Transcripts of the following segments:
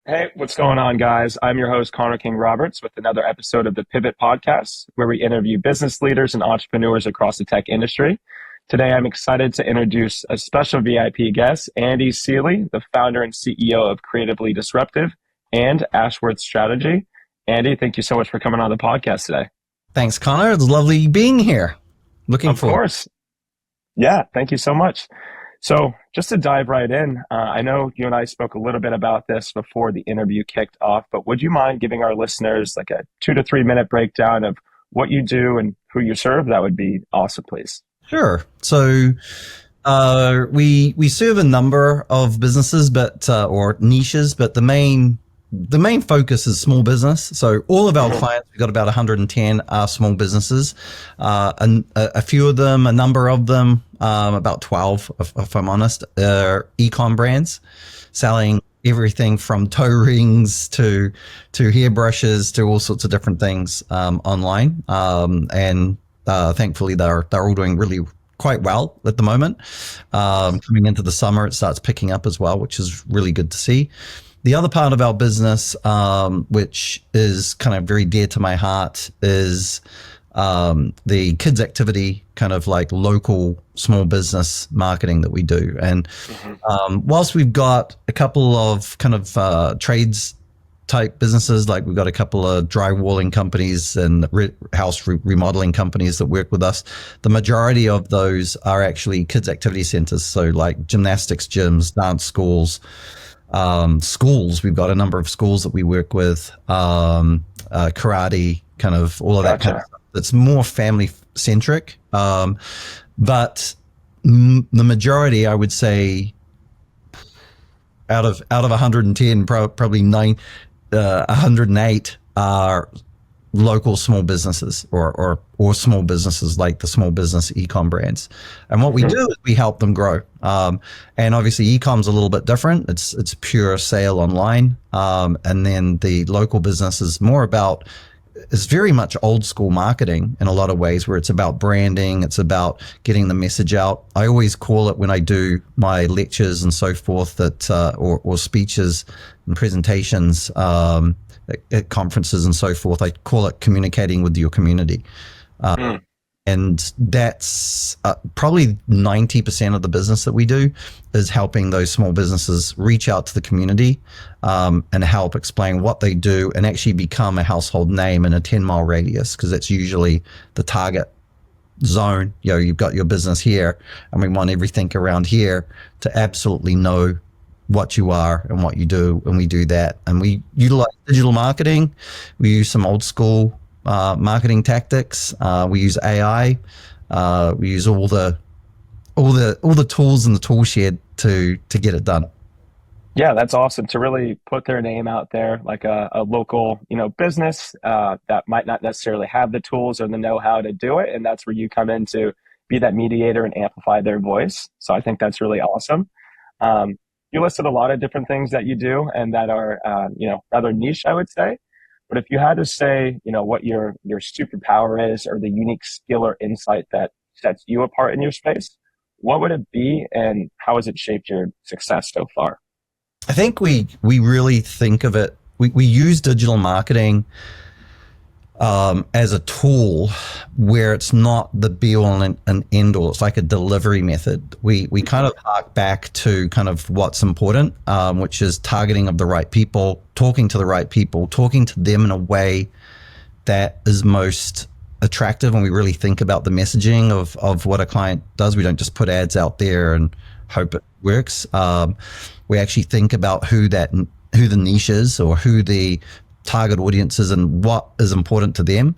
Hey, what's going on, guys? I'm your host, Connor King Roberts, with another episode of the Pivot Podcast, where we interview business leaders and entrepreneurs across the tech industry. Today, I'm excited to introduce a special VIP guest, Andy Seeley, the founder and CEO of Creatively Disruptive and Ashworth Strategy. Andy, thank you so much for coming on the podcast today. Thanks, Connor. It's lovely being here. Looking Of forward. course. Yeah, thank you so much. So just to dive right in, I know you and I spoke a little bit about this before the interview kicked off, but would you mind giving our listeners like a 2 to 3 minute breakdown of what you do and who you serve? That would be awesome, please. Sure. So we serve a number of businesses, but or niches, but the main focus is small business. So all of our clients, we've got about 110 are small businesses. And a few of them, a number of them, about 12, if I'm honest, are e-com brands selling everything from toe rings to hairbrushes to all sorts of different things online. And thankfully, they're all doing really quite well at the moment. Coming into the summer, it starts picking up as well, which is really good to see. The other part of our business, which is kind of very dear to my heart, is the kids activity, kind of like local small business marketing that we do. And whilst we've got a couple of kind of trades type businesses, like we've got a couple of drywalling companies and house remodeling companies that work with us, the majority of those are actually kids activity centers. So like gymnastics gyms, dance schools, we've got a number of schools that we work with, karate, kind of all of that kind of stuff. It's more family centric. But the majority, I would say, out of 110, probably 108 are local small businesses or small businesses like the small business e-com brands. And what we do is we help them grow. And obviously e-com's a little bit different. It's pure sale online. And then the local business is more about, it's very much old school marketing in a lot of ways, where it's about branding. It's about getting the message out. I always call it, when I do my lectures and so forth, that, or speeches and presentations, at conferences and so forth, I call it communicating with your community. And that's probably 90% of the business that we do is helping those small businesses reach out to the community and help explain what they do and actually become a household name in a 10-mile radius, because that's usually the target zone. You know, you've got your business here and we want everything around here to absolutely know what you are and what you do, and we do that. And we utilize digital marketing. We use some old school marketing tactics. We use AI. We use all the tools in the tool shed to get it done. Yeah, that's awesome to really put their name out there, like a local, business that might not necessarily have the tools or the know-how to do it, and that's where you come in to be that mediator and amplify their voice. So I think that's really awesome. You listed a lot of different things that you do and that are, rather niche, I would say. But if you had to say, what your superpower is, or the unique skill or insight that sets you apart in your space, what would it be, and how has it shaped your success so far? I think we really think of it. We use digital marketing as a tool where it's not the be all and end all. It's like a delivery method. We kind of hark back to kind of what's important, which is targeting of the right people, talking to the right people, talking to them in a way that is most attractive. And we really think about the messaging of what a client does. We don't just put ads out there and hope it works. We actually think about who the niche is, or who the target audiences and what is important to them.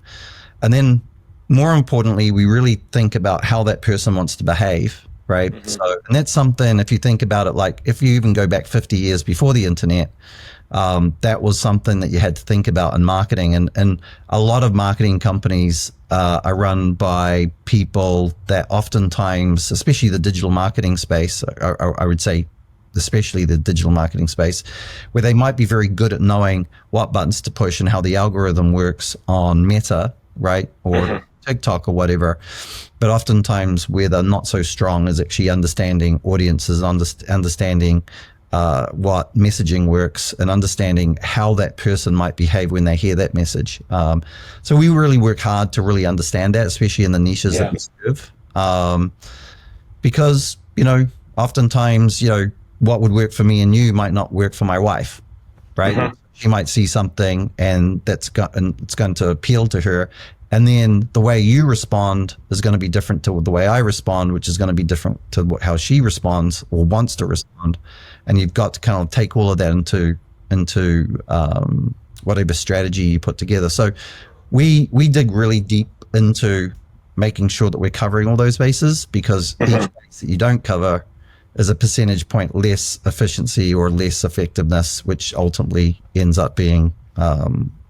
And then more importantly, we really think about how that person wants to behave, right? So, and that's something, if you think about it, like if you even go back 50 years before the internet, that was something that you had to think about in marketing. And a lot of marketing companies are run by people that oftentimes, especially the digital marketing space, I would say, especially the digital marketing space, where they might be very good at knowing what buttons to push and how the algorithm works on Meta, right? Or TikTok or whatever. But oftentimes where they're not so strong is actually understanding audiences, understanding what messaging works and understanding how that person might behave when they hear that message. So we really work hard to really understand that, especially in the niches that Yeah. we serve. Because, oftentimes, what would work for me and you might not work for my wife, right? Mm-hmm. She might see something and it's going to appeal to her. And then the way you respond is going to be different to the way I respond, which is going to be different to how she responds or wants to respond. And you've got to kind of take all of that into whatever strategy you put together. So we dig really deep into making sure that we're covering all those bases, because each base that you don't cover is a percentage point less efficiency or less effectiveness, which ultimately ends up being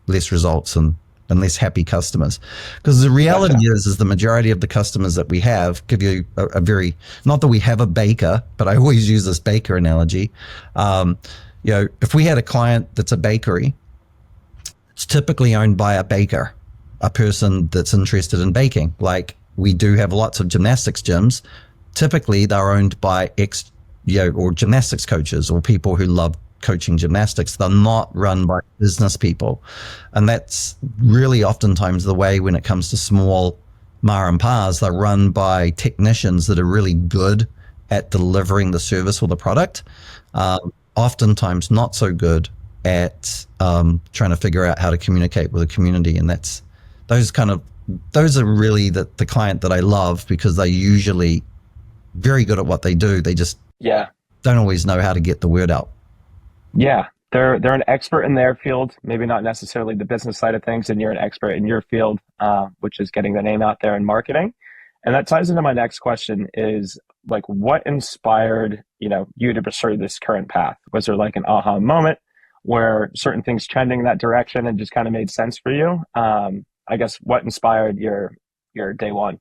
less results and less happy customers. Because the reality is the majority of the customers that we have give you a very, not that we have a baker, but I always use this baker analogy. If we had a client that's a bakery, it's typically owned by a baker, a person that's interested in baking. Like we do have lots of gymnastics gyms. Typically they're owned by or gymnastics coaches or people who love coaching gymnastics. They're not run by business people. And that's really oftentimes the way when it comes to small ma and pa's. They're run by technicians that are really good at delivering the service or the product. Oftentimes not so good at trying to figure out how to communicate with the community. And those are really the client that I love, because they're usually very good at what they do. They just don't always know how to get the word out. Yeah, they're an expert in their field, maybe not necessarily the business side of things, and you're an expert in your field, which is getting the name out there in marketing. And that ties into my next question is, like, what inspired, you to pursue this current path? Was there like an aha moment where certain things trending in that direction and just kind of made sense for you? I guess what inspired your day one?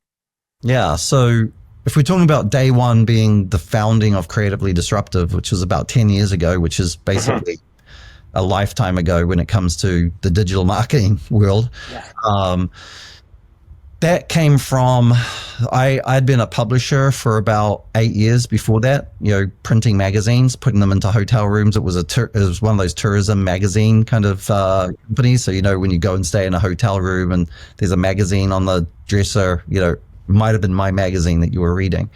Yeah, so if we're talking about day one being the founding of Creatively Disruptive, which was about 10 years ago, which is basically a lifetime ago when it comes to the digital marketing world. Yeah. That came from, I'd been a publisher for about 8 years before that, printing magazines, putting them into hotel rooms. It was one of those tourism magazine kind of companies. So, when you go and stay in a hotel room and there's a magazine on the dresser, might have been my magazine that you were reading.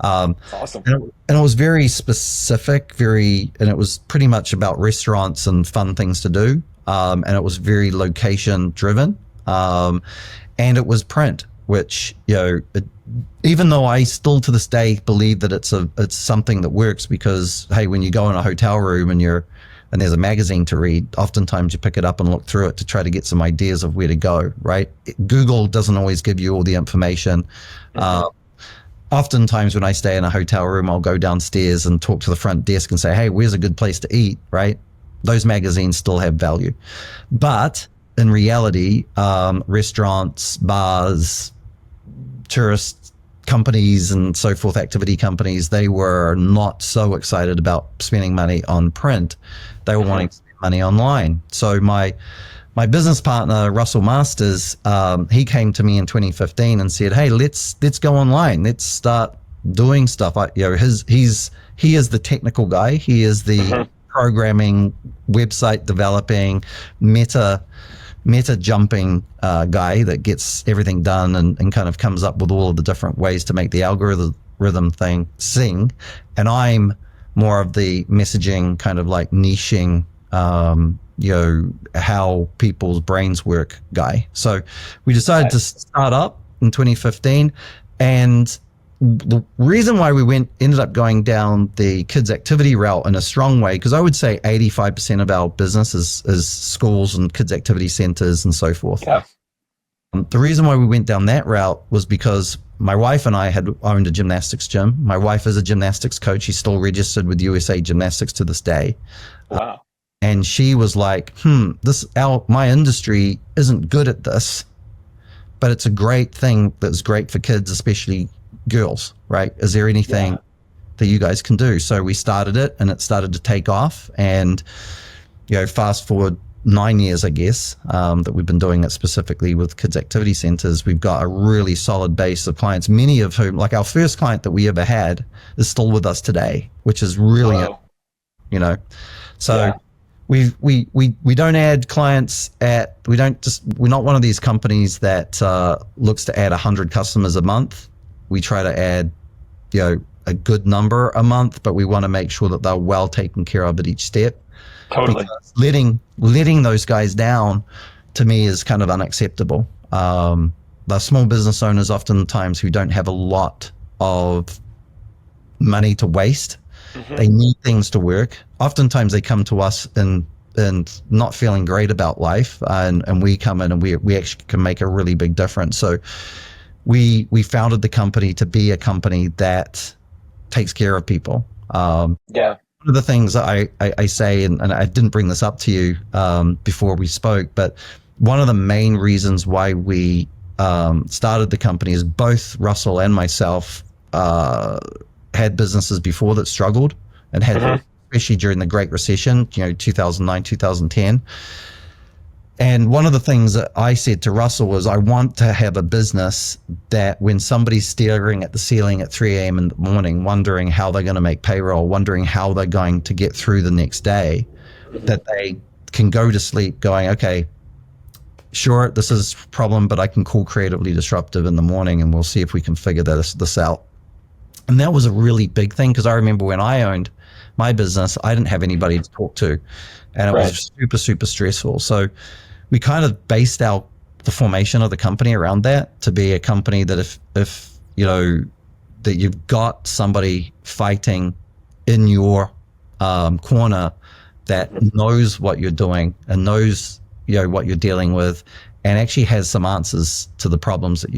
Awesome. And it was very specific, and it was pretty much about restaurants and fun things to do. And it was very location driven. And it was print, which, even though I still to this day believe that it's something that works, because, hey, when you go in a hotel room and there's a magazine to read, oftentimes you pick it up and look through it to try to get some ideas of where to go, right? Google doesn't always give you all the information. Oftentimes when I stay in a hotel room, I'll go downstairs and talk to the front desk and say, hey, where's a good place to eat, right? Those magazines still have value. But in reality, restaurants, bars, tourist companies and so forth, activity companies, they were not so excited about spending money on print. They were wanting to spend money online. So my business partner, Russell Masters, he came to me in 2015 and said, hey, let's go online. Let's start doing stuff. He is the technical guy. He is the programming, website developing, meta jumping guy that gets everything done and kind of comes up with all of the different ways to make the algorithm thing sing. And I'm more of the messaging, kind of like niching, how people's brains work guy. So we decided to start up in 2015. And the reason why we ended up going down the kids activity route in a strong way, because I would say 85% of our business is schools and kids activity centers and so forth. Yeah. The reason why we went down that route was because my wife and I had owned a gymnastics gym. My wife is a gymnastics coach. She's still registered with USA Gymnastics to this day. Wow. And she was like, my industry isn't good at this, but it's a great thing that's great for kids, especially girls, right? Is there anything that you guys can do? So we started it and it started to take off. And, fast forward 9 years, I guess, that we've been doing it specifically with kids activity centers. We've got a really solid base of clients, many of whom, like our first client that we ever had is still with us today, which is really you know. So Yeah. we don't add clients at, we're not one of these companies that looks to add 100 customers a month. We try to add, a good number a month, but we want to make sure that they're well taken care of at each step. Totally. Because letting those guys down, to me, is kind of unacceptable. The small business owners oftentimes who don't have a lot of money to waste, they need things to work. Oftentimes they come to us and not feeling great about life, and we come in and we actually can make a really big difference. So we founded the company to be a company that takes care of people. Yeah. One of the things that I say, and I didn't bring this up to you before we spoke, but one of the main reasons why we started the company is both Russell and myself had businesses before that struggled and had, especially during the Great Recession, 2009, 2010. And one of the things that I said to Russell was, I want to have a business that when somebody's staring at the ceiling at 3 a.m. in the morning, wondering how they're going to make payroll, wondering how they're going to get through the next day, that they can go to sleep going, okay, sure, this is a problem, but I can call Creatively Disruptive in the morning and we'll see if we can figure this out. And that was a really big thing, because I remember when I owned my business, I didn't have anybody to talk to, and it was super, super stressful. So we kind of based the formation of the company around that, to be a company that if that you've got somebody fighting in your corner that knows what you're doing and knows what you're dealing with, and actually has some answers to the problems that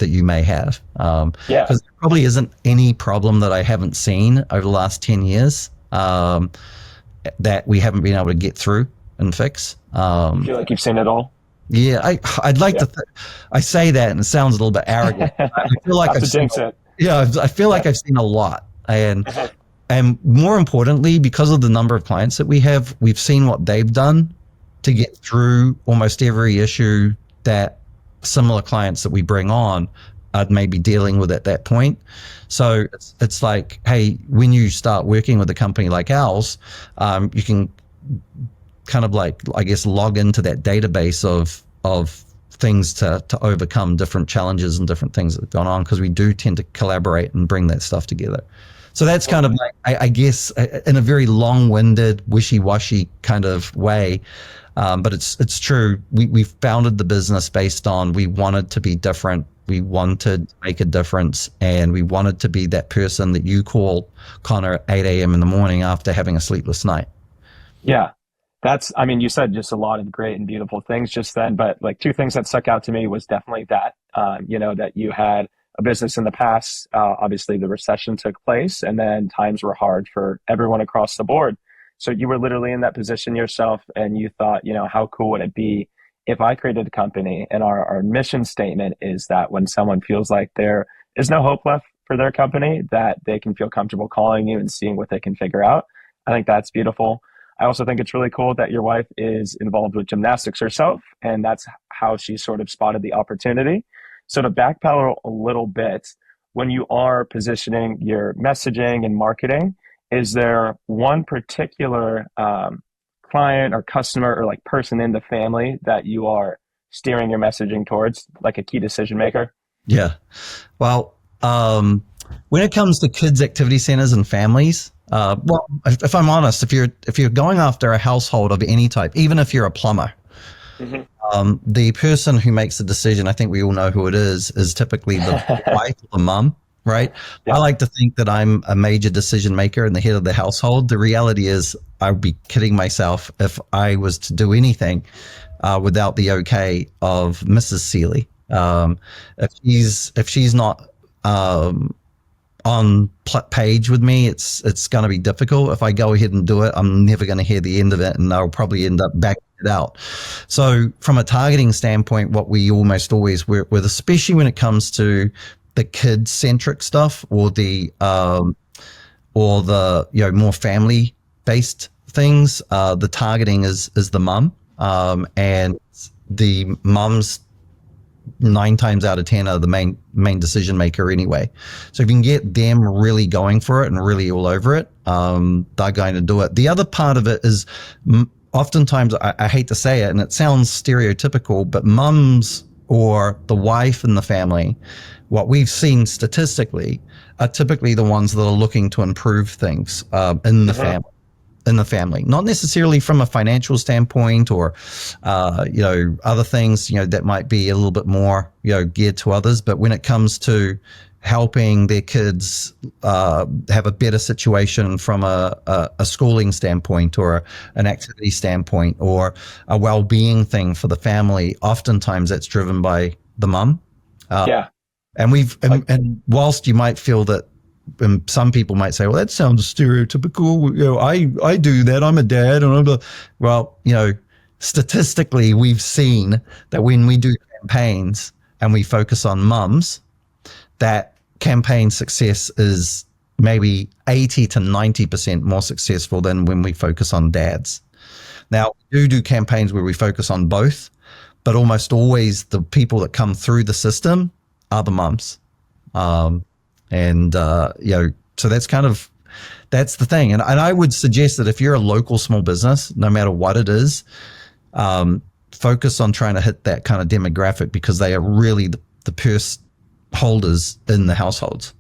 you may have. Because there probably isn't any problem that I haven't seen over the last 10 years that we haven't been able to get through and fix. I feel like you've seen it all. Yeah, I'd like to. I say that and it sounds a little bit arrogant. I feel like I've seen. I feel like I've seen a lot, and more importantly, because of the number of clients that we have, we've seen what they've done to get through almost every issue that similar clients that we bring on are maybe dealing with at that point. So it's like, hey, when you start working with a company like ours, you can kind of like, I guess, log into that database of things to overcome different challenges and different things that have gone on, because we do tend to collaborate and bring that stuff together. So that's kind of like, I guess, in a very long-winded, wishy-washy kind of way, but it's true. We founded the business based on, we wanted to be different. We wanted to make a difference, and we wanted to be that person that you call, Connor, at 8 a.m. in the morning after having a sleepless night. Yeah. You said just a lot of great and beautiful things just then, but like two things that stuck out to me was definitely that, that you had a business in the past. Obviously the recession took place, and then times were hard for everyone across the board. So you were literally in that position yourself, and you thought, how cool would it be if I created a company, and our mission statement is that when someone feels like there is no hope left for their company, that they can feel comfortable calling you and seeing what they can figure out. I think that's beautiful. I also think it's really cool that your wife is involved with gymnastics herself, and that's how she sort of spotted the opportunity. So to backpedal a little bit, when you are positioning your messaging and marketing, is there one particular client or customer or like person in the family that you are steering your messaging towards, like a key decision maker? Yeah. Well, when it comes to kids' activity centers and families, well, if I'm honest, if you're going after a household of any type, even if you're a plumber, the person who makes the decision, I think we all know who it is typically the wife or the mum, right? Yeah. I like to think that I'm a major decision maker and the head of the household. The reality is I would be kidding myself if I was to do anything without the okay of Mrs. Seeley. If she's not on page with me, it's going to be difficult. If I go ahead and do it, I'm never going to hear the end of it, and I'll probably end up backing it out. So from a targeting standpoint, what we almost always work with, especially when it comes to the kid-centric stuff or the more family-based things, the targeting is the mum, and the mum's nine times out of 10 are the main decision maker anyway. So if you can get them really going for it and really all over it, they're going to do it. The other part of it is oftentimes, I hate to say it, and it sounds stereotypical, but mums or the wife in the family, what we've seen statistically, are typically the ones that are looking to improve things in the family. In the family, not necessarily from a financial standpoint or, other things, that might be a little bit more, geared to others. But when it comes to helping their kids have a better situation from a schooling standpoint or an activity standpoint or a well-being thing for the family, oftentimes that's driven by the mum. Yeah. And and whilst you might feel that, and some people might say, well, that sounds stereotypical. I do that. I'm a dad. And well, statistically, we've seen that when we do campaigns and we focus on mums, that campaign success is maybe 80 to 90% more successful than when we focus on dads. Now, we do campaigns where we focus on both, but almost always the people that come through the system are the mums. So that's the thing. And I would suggest that if you're a local small business, no matter what it is, focus on trying to hit that kind of demographic because they are really the purse holders in the households.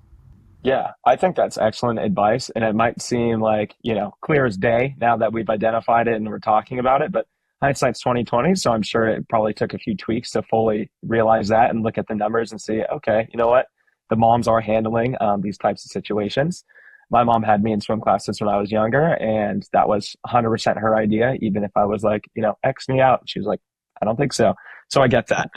Yeah, I think that's excellent advice. And it might seem like, clear as day now that we've identified it and we're talking about it, but hindsight's 2020. So I'm sure it probably took a few tweaks to fully realize that and look at the numbers and see, okay, you know what? The moms are handling these types of situations. My mom had me in swim classes when I was younger, and that was 100% her idea, even if I was like, X me out. She was like, I don't think so. So I get that.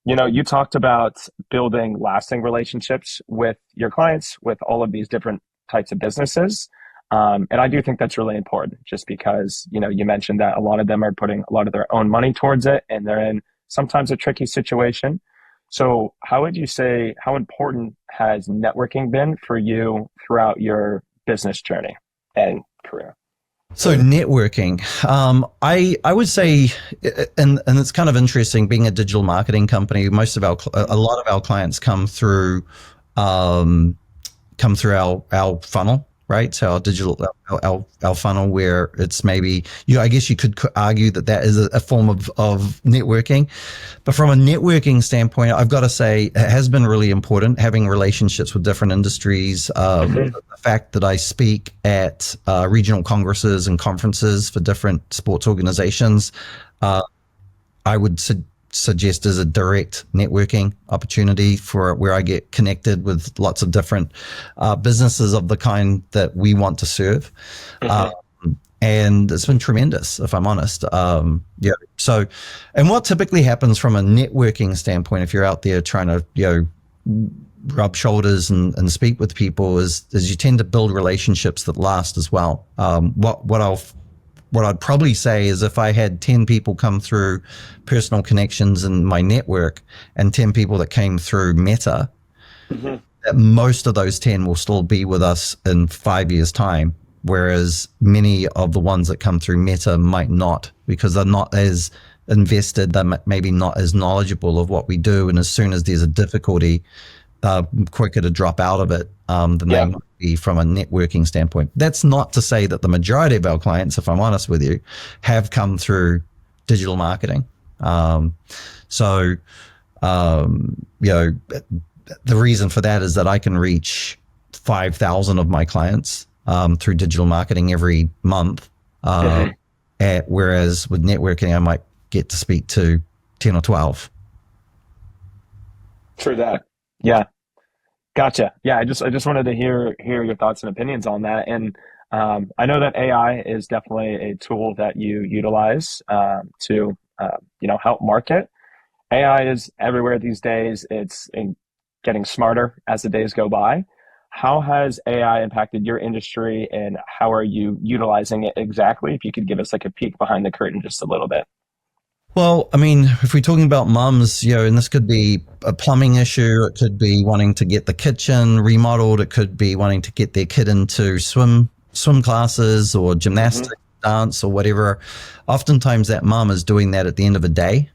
You talked about building lasting relationships with your clients, with all of these different types of businesses. And I do think that's really important just because, you mentioned that a lot of them are putting a lot of their own money towards it, and they're in sometimes a tricky situation. So how would you say, how important has networking been for you throughout your business journey and career? So networking, I would say, and it's kind of interesting being a digital marketing company. A lot of our clients come through our funnel, right? So our digital, our funnel, where it's maybe, I guess you could argue that is a form of networking. But from a networking standpoint, I've got to say it has been really important having relationships with different industries. The fact that I speak at regional congresses and conferences for different sports organizations, I would suggest is a direct networking opportunity for where I get connected with lots of different businesses of the kind that we want to serve. And it's been tremendous, if I'm honest. So, and what typically happens from a networking standpoint, if you're out there trying to, rub shoulders and speak with people is you tend to build relationships that last as well. What I'd probably say is if I had 10 people come through personal connections in my network and 10 people that came through Meta, that most of those 10 will still be with us in 5 years' time, whereas many of the ones that come through Meta might not because they're not as invested, they're maybe not as knowledgeable of what we do. And as soon as there's a difficulty, quicker to drop out of it than they might be from a networking standpoint. That's not to say that the majority of our clients, if I'm honest with you, have come through digital marketing. The reason for that is that I can reach 5,000 of my clients through digital marketing every month, whereas with networking, I might get to speak to 10 or 12. True that. Yeah. Gotcha. Yeah. I just wanted to hear your thoughts and opinions on that. And I know that AI is definitely a tool that you utilize to help market. AI is everywhere these days. It's getting smarter as the days go by. How has AI impacted your industry and how are you utilizing it exactly? If you could give us like a peek behind the curtain just a little bit. Well, I mean, if we're talking about mums, and this could be a plumbing issue, it could be wanting to get the kitchen remodeled, it could be wanting to get their kid into swim classes or gymnastics, dance or whatever. Oftentimes that mum is doing that at the end of a day.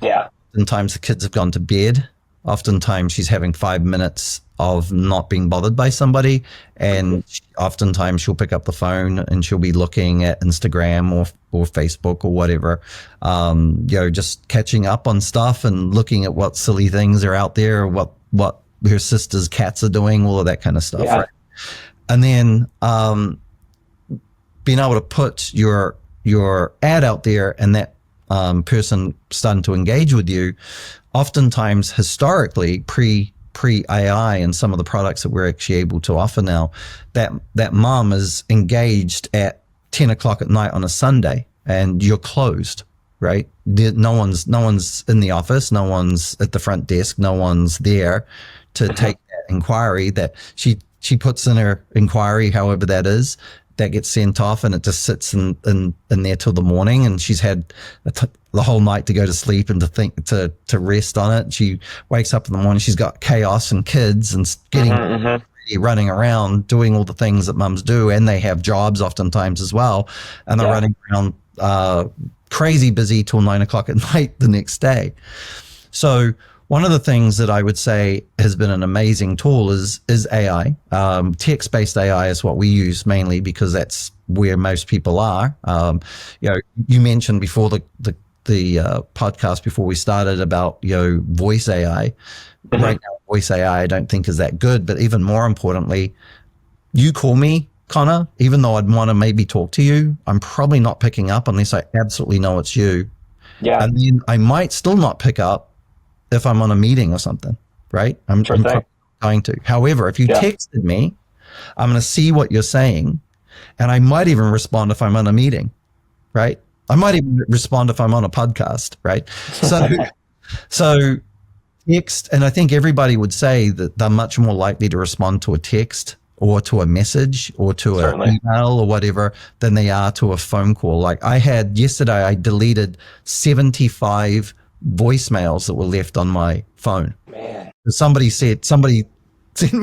Yeah. oftentimes the kids have gone to bed. Oftentimes she's having 5 minutes of not being bothered by somebody. And oftentimes she'll pick up the phone and she'll be looking at Instagram or Facebook or whatever, just catching up on stuff and looking at what silly things are out there, or what her sister's cats are doing, all of that kind of stuff. Yeah. Right? And then being able to put your ad out there and that person starting to engage with you, oftentimes historically pre AI and some of the products that we're actually able to offer now, that mom is engaged at 10 o'clock at night on a Sunday and you're closed, right? No one's in the office, no one's at the front desk, no one's there to take that inquiry that she puts in her inquiry, however that is, that gets sent off, and it just sits in there till the morning, and she's had the whole night to go to sleep and to rest on it. She wakes up in the morning, she's got chaos and kids and getting running around doing all the things that mums do, and they have jobs oftentimes as well, and they're running around crazy busy till 9 o'clock at night the next day. So one of the things that I would say has been an amazing tool is AI. Text-based AI is what we use mainly because that's where most people are. You mentioned before the podcast before we started about voice AI. Right now, voice AI I don't think is that good, but even more importantly, you call me, Connor, even though I'd want to maybe talk to you, I'm probably not picking up unless I absolutely know it's you. Yeah. And then I might still not pick up if I'm on a meeting or something, right? I'm going to. However, if you texted me, I'm going to see what you're saying, and I might even respond if I'm on a meeting, right? I might even respond if I'm on a podcast, right? So text, and I think everybody would say that they're much more likely to respond to a text or to a message or to an email or whatever than they are to a phone call. Like yesterday, I deleted 75 voicemails that were left on my phone. Man. Somebody sent me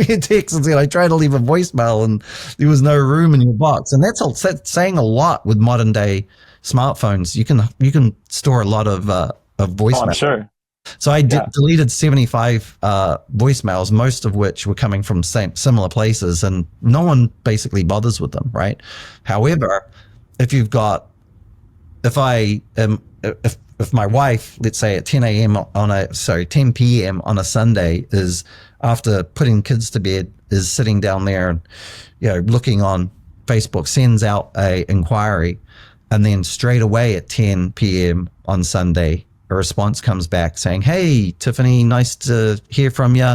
a text and said, I tried to leave a voicemail and there was no room in your box. And that's saying a lot with modern day smartphones. You can store a lot of voicemails. Oh, I'm sure. So I deleted 75 voicemails, most of which were coming from similar places, and no one basically bothers with them, right? However, if my wife, let's say at 10 p.m. on a Sunday, is after putting kids to bed, is sitting down there and looking on Facebook, sends out a inquiry, and then straight away at 10 p.m. on Sunday, a response comes back saying, "Hey, Tiffany, nice to hear from you.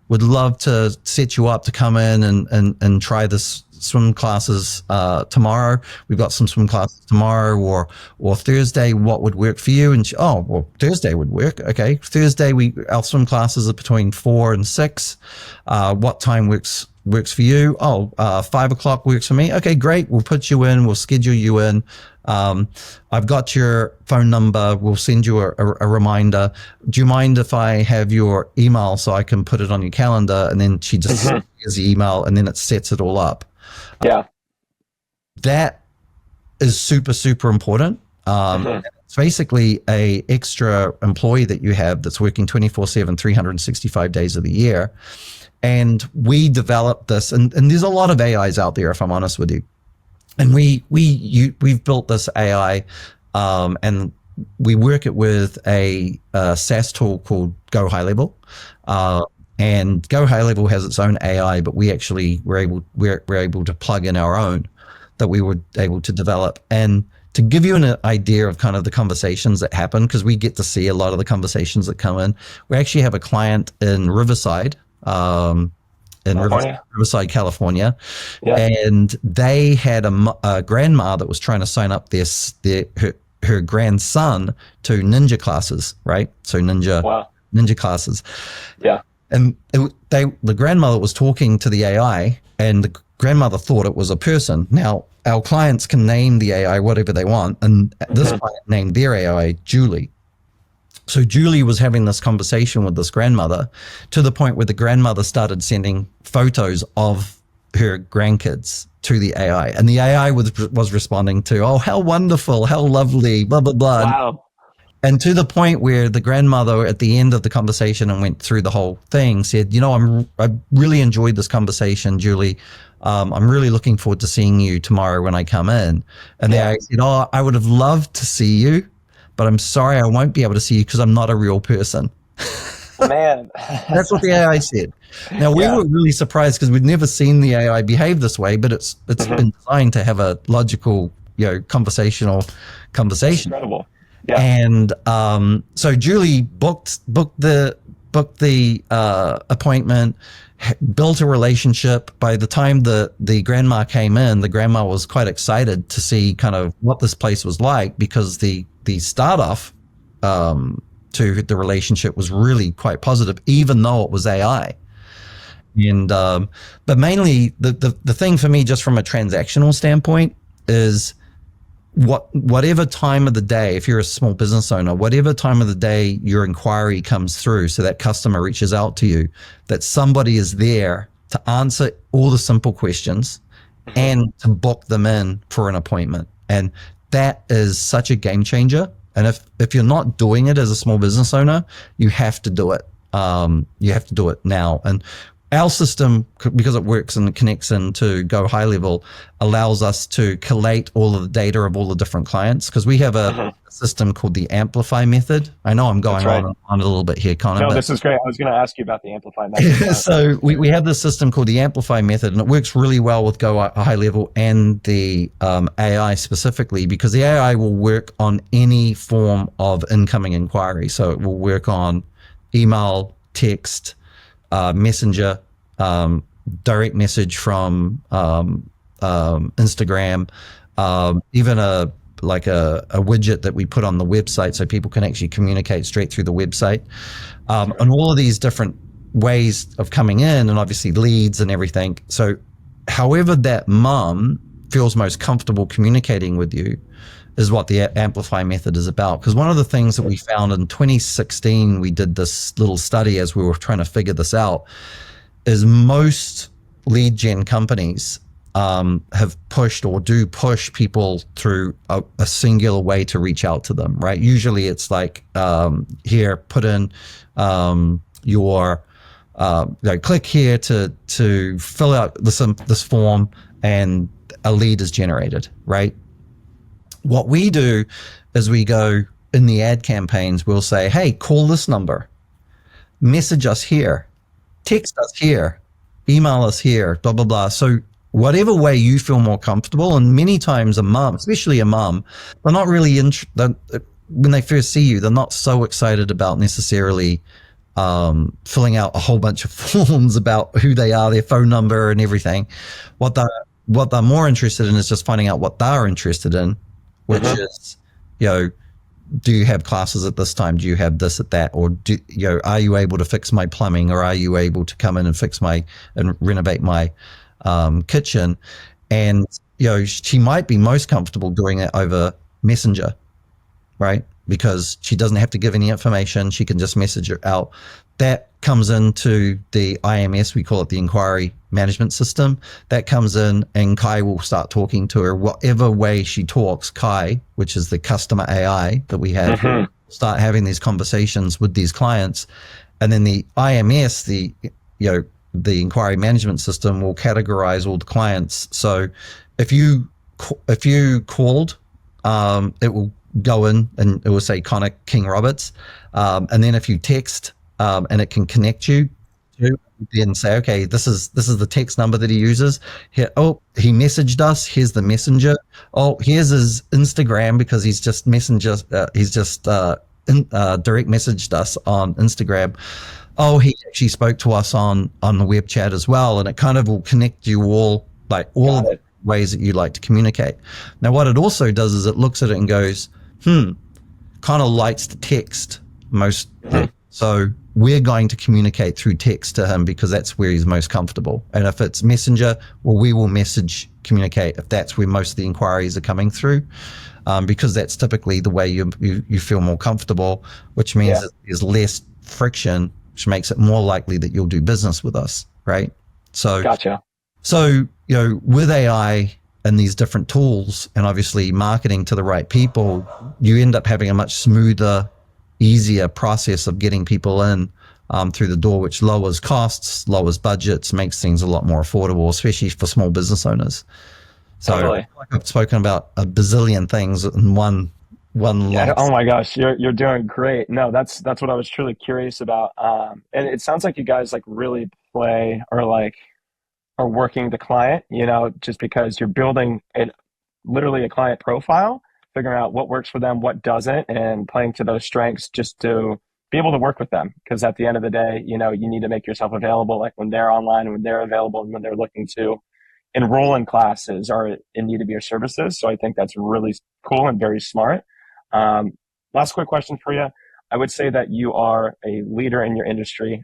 Would love to set you up to come in and try this swim classes tomorrow. We've got some swim classes tomorrow or Thursday. What would work for you?" And Thursday would work. Okay, Thursday our swim classes are between 4 and 6. What time works for you? 5 o'clock works for me. Okay, great. We'll put you in. We'll schedule you in. I've got your phone number. We'll send you a reminder. Do you mind if I have your email so I can put it on your calendar? And then she just sends the email, and then it sets it all up. Yeah. That is super, super important. It's basically a extra employee that you have that's working 24/7, 365 days of the year. And we developed this, and there's a lot of AIs out there, if I'm honest with you. And we've built this AI, and we work it with a SaaS tool called Go High Level. And Go High Level has its own AI, but we're able to plug in our own that we were able to develop. And to give you an idea of kind of the conversations that happen, because we get to see a lot of the conversations that come in, we actually have a client in Riverside, Riverside, California, and they had a grandma that was trying to sign up her grandson to ninja classes, right? So ninja classes. Yeah. And the grandmother was talking to the AI, and the grandmother thought it was a person. Now, our clients can name the AI whatever they want, and this client named their AI Julie. So Julie was having this conversation with this grandmother to the point where the grandmother started sending photos of her grandkids to the AI, and the AI was responding to, "Oh, how wonderful, how lovely, blah, blah, blah." Wow. And to the point where the grandmother at the end of the conversation and went through the whole thing said, I really enjoyed this conversation, Julie. I'm really looking forward to seeing you tomorrow when I come in. And Yeah. they said, oh, I would have loved to see you, but I'm sorry I won't be able to see you because I'm not a real person. Man. That's what the AI said. Now we Yeah. were really surprised because we'd never seen the AI behave this way, but it's Mhm. been designed to have a logical, conversational That's conversation. incredible. Yeah. And so Julie booked the appointment, built a relationship. By the time the grandma came in, the grandma was quite excited to see kind of what this place was like, because the start off to the relationship was really quite positive, even though it was AI. And but mainly the thing for me, just from a transactional standpoint, is whatever time of the day, if you're a small business owner, whatever time of the day your inquiry comes through, so that customer reaches out to you, that somebody is there to answer all the simple questions Mhm. and to book them in for an appointment. And that is such a game changer. And if you're not doing it as a small business owner, you have to do it. You have to do it now. And our system, because it works and connects into Go High Level, allows us to collate all of the data of all the different clients, because we have a Mhm. system called the Amplify Method. I know I'm That's going right. on a little bit here, Connor, No, but this is great. I was going to ask you about the Amplify method. so we have this system called the Amplify Method, and it works really well with Go High Level and the AI specifically, because the AI will work on any form of incoming inquiry. So it will work on email, text, messenger, direct message from Instagram, even a widget that we put on the website so people can actually communicate straight through the website, and all of these different ways of coming in, and obviously leads and everything. So however that mum feels most comfortable communicating with you is what the Amplify method is about. Because one of the things that we found in 2016, we did this little study as we were trying to figure this out, is most lead gen companies have pushed or do push people through a singular way to reach out to them, right? Usually it's like, here, put in your, click here to fill out this form, and a lead is generated, right? What we do is we go in the ad campaigns, we'll say, hey, call this number, message us here, text us here, email us here, blah, blah, blah. So whatever way you feel more comfortable. And many times a mom, especially a mom, they're not really when they first see you, they're not so excited about necessarily filling out a whole bunch of forms about who they are, their phone number and everything. What they're more interested in is just finding out what they're interested in, which Mhm. is, do you have classes at this time? Do you have this at that? Or are you able to fix my plumbing? Or are you able to come in and and renovate my kitchen? And, she might be most comfortable doing it over Messenger, right? Because she doesn't have to give any information. She can just message it out. That comes into the IMS, we call it the inquiry management system. That comes in, and Kai will start talking to her. Whatever way she talks, Kai, which is the customer AI that we have, Mhm. start having these conversations with these clients. And then the IMS, the inquiry management system, will categorize all the clients. So if you called, it will go in and it will say Connor King Roberts. And then if you text, and it can connect you to, then say, okay, this is the text number that he uses. Here, oh, he messaged us. Here's the messenger. Oh, here's his Instagram, because he's just direct messaged us on Instagram. Oh, he actually spoke to us on the web chat as well, and it kind of will connect you all, like all of Got the it. ways that you like to communicate. Now, what it also does is it looks at it and goes, kind of likes to text mostly. Mhm. So we're going to communicate through text to him because that's where he's most comfortable. And if it's messenger, well, we will communicate if that's where most of the inquiries are coming through, because that's typically the way you feel more comfortable, which means Yeah. that there's less friction, which makes it more likely that you'll do business with us, right? So Gotcha. so, with AI, and these different tools, and obviously marketing to the right people, you end up having a much smoother, easier process of getting people in through the door, which lowers costs, lowers budgets, makes things a lot more affordable, especially for small business owners. So I feel Totally. like I've spoken about a bazillion things in one Yeah. long. Oh my gosh, you're doing great. No, that's what I was truly curious about. And it sounds like you guys like really play or like are working the client, just because you're building literally a client profile, figuring out what works for them, what doesn't, and playing to those strengths just to be able to work with them. Because at the end of the day, you need to make yourself available, like when they're online, when they're available, and when they're looking to enroll in classes or in need of your services. So I think that's really cool and very smart. Um, Last quick question for you. I would say that you are a leader in your industry,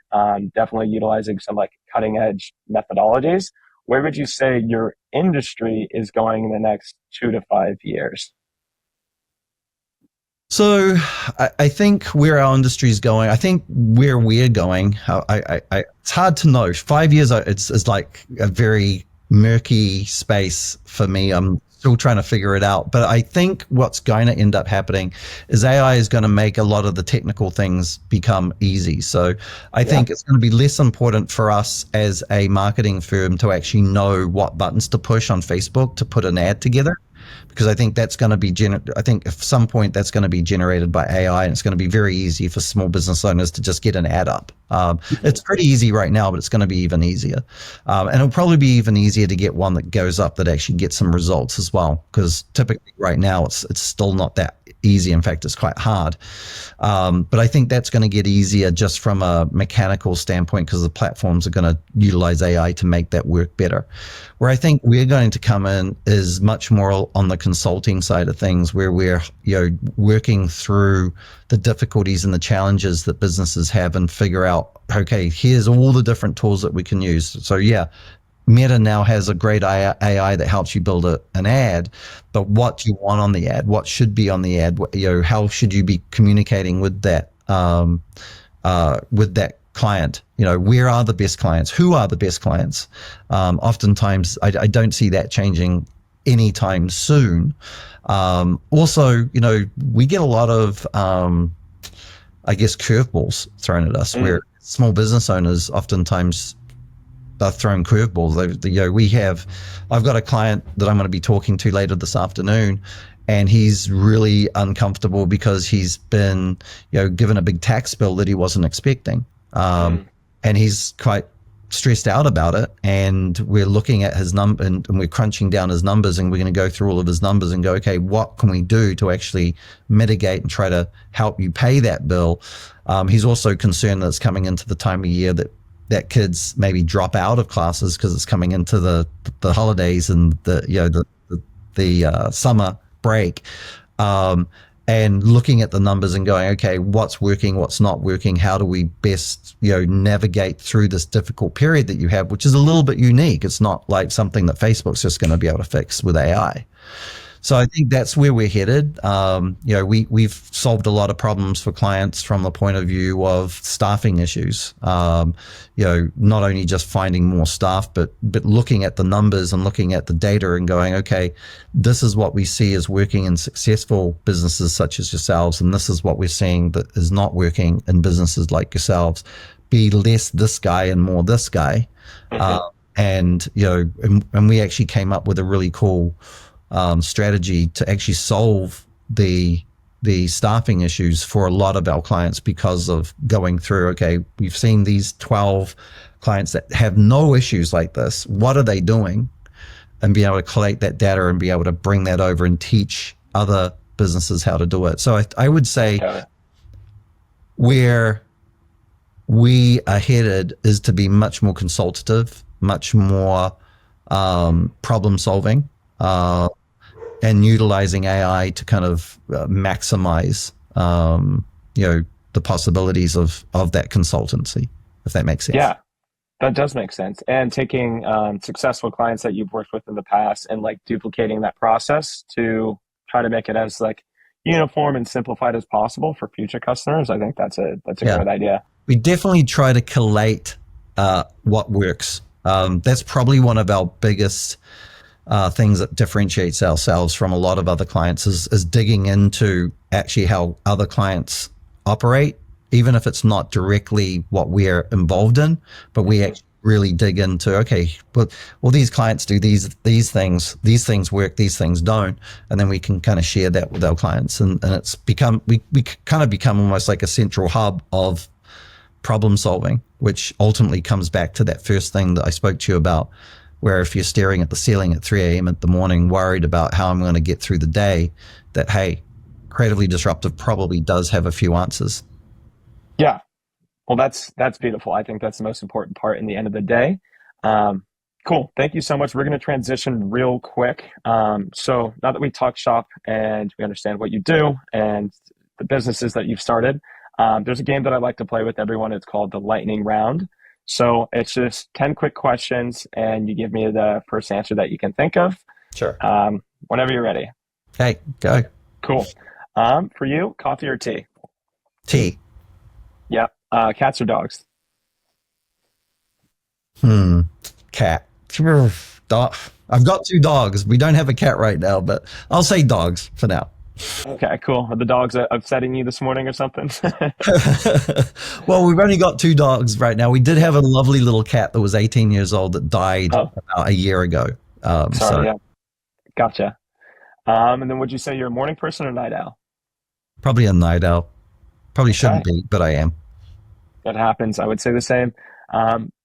definitely utilizing some like cutting edge methodologies. Where would you say your industry is going in the next 2 to 5 years? So I think where our industry is going, I think where we're going, it's hard to know. 5 years, it's like a very murky space for me. I'm still trying to figure it out. But I think what's going to end up happening is AI is going to make a lot of the technical things become easy. So I Yeah. think it's going to be less important for us as a marketing firm to actually know what buttons to push on Facebook to put an ad together, because I think that's going to be I think at some point that's going to be generated by AI, and it's going to be very easy for small business owners to just get an ad up. It's pretty easy right now, but it's going to be even easier, and it'll probably be even easier to get one that goes up that actually gets some results as well. Because typically right now it's still not that easy. In fact, it's quite hard. But I think that's going to get easier just from a mechanical standpoint, because the platforms are going to utilize AI to make that work better. Where I think we're going to come in is much more on the consulting side of things, where we're working through the difficulties and the challenges that businesses have and figure out, okay, here's all the different tools that we can use. So yeah, Meta now has a great AI that helps you build an ad, but what do you want on the ad? What should be on the ad? How should you be communicating with that client? Where are the best clients? Who are the best clients? Oftentimes, I don't see that changing anytime soon. Also, we get a lot of, I guess, curveballs thrown at us, where small business owners oftentimes are thrown curveballs. I've got a client that I'm going to be talking to later this afternoon, and he's really uncomfortable because he's been, given a big tax bill that he wasn't expecting, and he's quite stressed out about it. And we're looking at his number, and we're crunching down his numbers, and we're going to go through all of his numbers and go, okay, what can we do to actually mitigate and try to help you pay that bill? He's also concerned that it's coming into the time of year that kids maybe drop out of classes because it's coming into the holidays and the summer break, and looking at the numbers and going, okay, what's working, what's not working, how do we best navigate through this difficult period that you have, which is a little bit unique. It's not like something that Facebook's just going to be able to fix with AI. So I think that's where we're headed. We've solved a lot of problems for clients from the point of view of staffing issues. Not only just finding more staff, but looking at the numbers and looking at the data and going, okay, this is what we see as working in successful businesses such as yourselves, and this is what we're seeing that is not working in businesses like yourselves. Be less this guy and more this guy. And we actually came up with a really cool strategy to actually solve the staffing issues for a lot of our clients, because of going through, okay, we've seen these 12 clients that have no issues like this. What are they doing? And being able to collect that data and be able to bring that over and teach other businesses how to do it. So I would say where we are headed is to be much more consultative, much more problem solving, and utilizing AI to kind of maximize, the possibilities of that consultancy, if that makes sense. Yeah, that does make sense. And taking successful clients that you've worked with in the past and like duplicating that process to try to make it as like uniform and simplified as possible for future customers. I think that's a great idea. We definitely try to collate what works. That's probably one of our biggest things that differentiates ourselves from a lot of other clients is digging into actually how other clients operate, even if it's not directly what we're involved in, but we actually really dig into, okay, well these clients do these things work, these things don't, and then we can kind of share that with our clients, and it's become we kind of become almost like a central hub of problem solving, which ultimately comes back to that first thing that I spoke to you about, where if you're staring at the ceiling at 3 a.m. in the morning, worried about how I'm going to get through the day, that, hey, creatively disruptive probably does have a few answers. Yeah. Well, that's beautiful. I think that's the most important part in the end of the day. Um, cool. Thank you so much. We're going to transition real quick. So now that we talk shop and we understand what you do and the businesses that you've started, there's a game that I like to play with everyone. It's called the lightning round. So it's just 10 quick questions, and you give me the first answer that you can think of, Sure. whenever you're ready. Okay, go. Cool. For you, coffee or tea? Tea. Yep. Cats or dogs? Cat. Dog. I've got 2 dogs. We don't have a cat right now, but I'll say dogs for now. Okay, cool. Are the dogs upsetting you this morning or something? Well, we've only got 2 dogs right now. We did have a lovely little cat that was 18 years old that died Oh, about a year ago. sorry. So Yeah, gotcha. And then would you say you're a morning person or night owl? probably a night owl. Probably Okay, shouldn't be, but I am. that happens. I would say the same.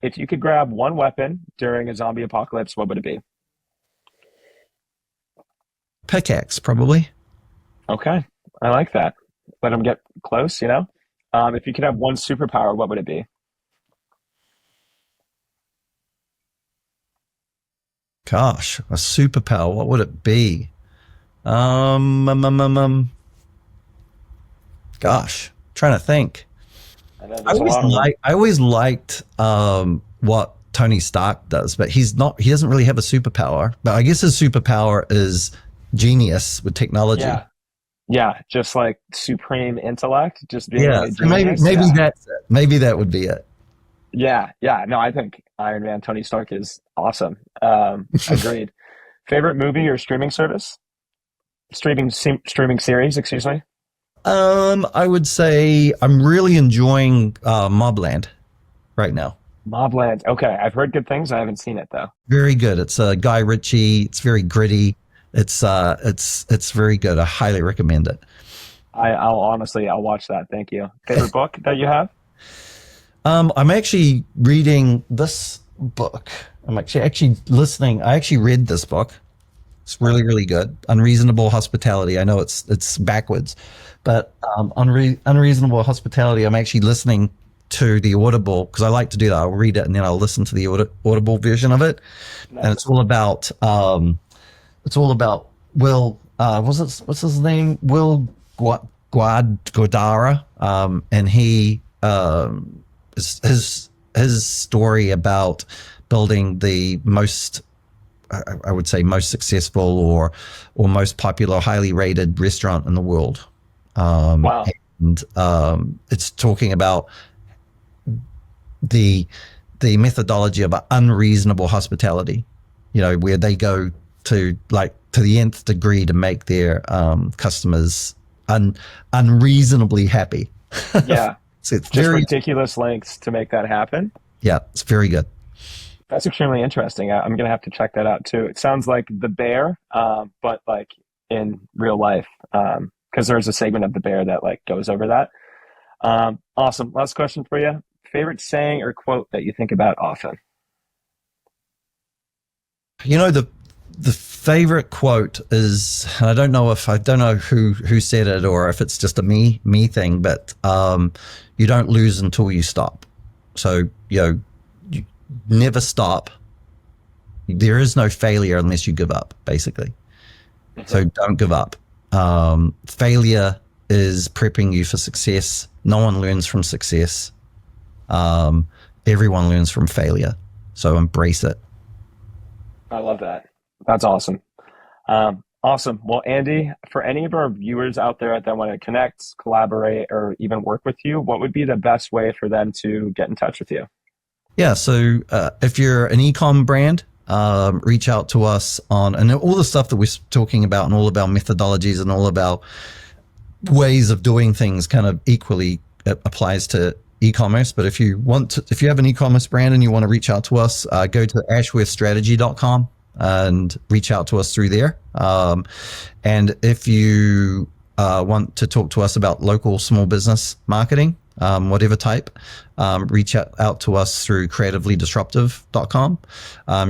If you could grab one weapon during a zombie apocalypse, what would it be? Pickaxe, probably. Okay, I like that. Let them get close, you know? If you could have one superpower, what would it be? Gosh, a superpower. What would it be? Um, um, um, um, um, gosh, trying to think. I know there's a lot of them. I always liked what Tony Stark does, but he doesn't really have a superpower. But I guess his superpower is genius with technology. Yeah, yeah, just like supreme intellect, just being Yeah, a so maybe genius. Yeah, that's it. Maybe that would be it. yeah, yeah. No, I think Iron Man, Tony Stark is awesome. Agreed. Favorite movie or streaming service? Streaming series, excuse me. I would say I'm really enjoying Mobland right now. Mobland. Okay, I've heard good things. I haven't seen it though. Very good. It's Guy Ritchie. It's very gritty. It's very good. I highly recommend it. I'll watch that. Thank you. Favorite book that you have? I'm actually reading this book. I'm actually listening. I actually read this book. It's really, really good. Unreasonable Hospitality. I know it's backwards, but Unreasonable Hospitality. I'm actually listening to the Audible because I like to do that. I'll read it and then I'll listen to the Audible version of it, and Nice. it's all about Will. What's his name? Will Guadara. And he his story about building the most, I would say, most successful or most popular, highly rated restaurant in the world. Um, Wow. and it's talking about the methodology of unreasonable hospitality. You know, where they go to the nth degree to make their customers unreasonable happy. Yeah. So it's Just very, ridiculous lengths to make that happen. yeah, it's very good. That's extremely interesting. I'm gonna have to check that out too. It sounds like The Bear, but like in real life, because there's a segment of The Bear that like goes over that. Awesome. Last question for you. Favorite saying or quote that you think about often? You know, the favorite quote is, and I don't know who said it or if it's just a me thing, but you don't lose until you stop. So, you know, you never stop. There is no failure unless you give up, basically. So don't give up. Failure is prepping you for success. No one learns from success. Everyone learns from failure. So embrace it. I love that. That's awesome. Awesome. Well, Andy, for any of our viewers out there that want to connect, collaborate, or even work with you, what would be the best way for them to get in touch with you? Yeah. So if you're an ecom brand, reach out to us on, and all the stuff that we're talking about and all about methodologies and all about ways of doing things kind of equally applies to e-commerce. But if you have an e-commerce brand and you want to reach out to us, go to ashworthstrategy.com and reach out to us through there. And if you want to talk to us about local small business marketing, whatever type, reach out to us through creativelydisruptive.com.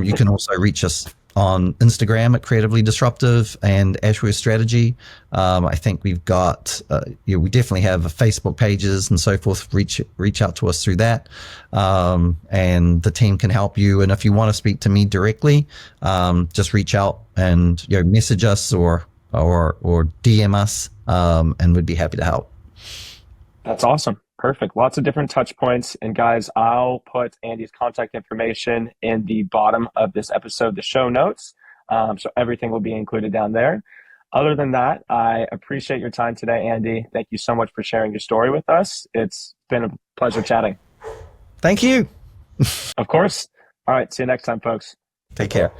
You can also reach us on Instagram at Creatively Disruptive and Ashworth Strategy. I think we've got, we definitely have Facebook pages and so forth. Reach out to us through that, and the team can help you. And if you want to speak to me directly, just reach out and message us or DM us, and we'd be happy to help. That's awesome. Perfect. Lots of different touch points. And guys, I'll put Andy's contact information in the bottom of this episode, the show notes. So everything will be included down there. Other than that, I appreciate your time today, Andy. Thank you so much for sharing your story with us. It's been a pleasure chatting. Thank you. Of course. All right. See you next time, folks. Take care.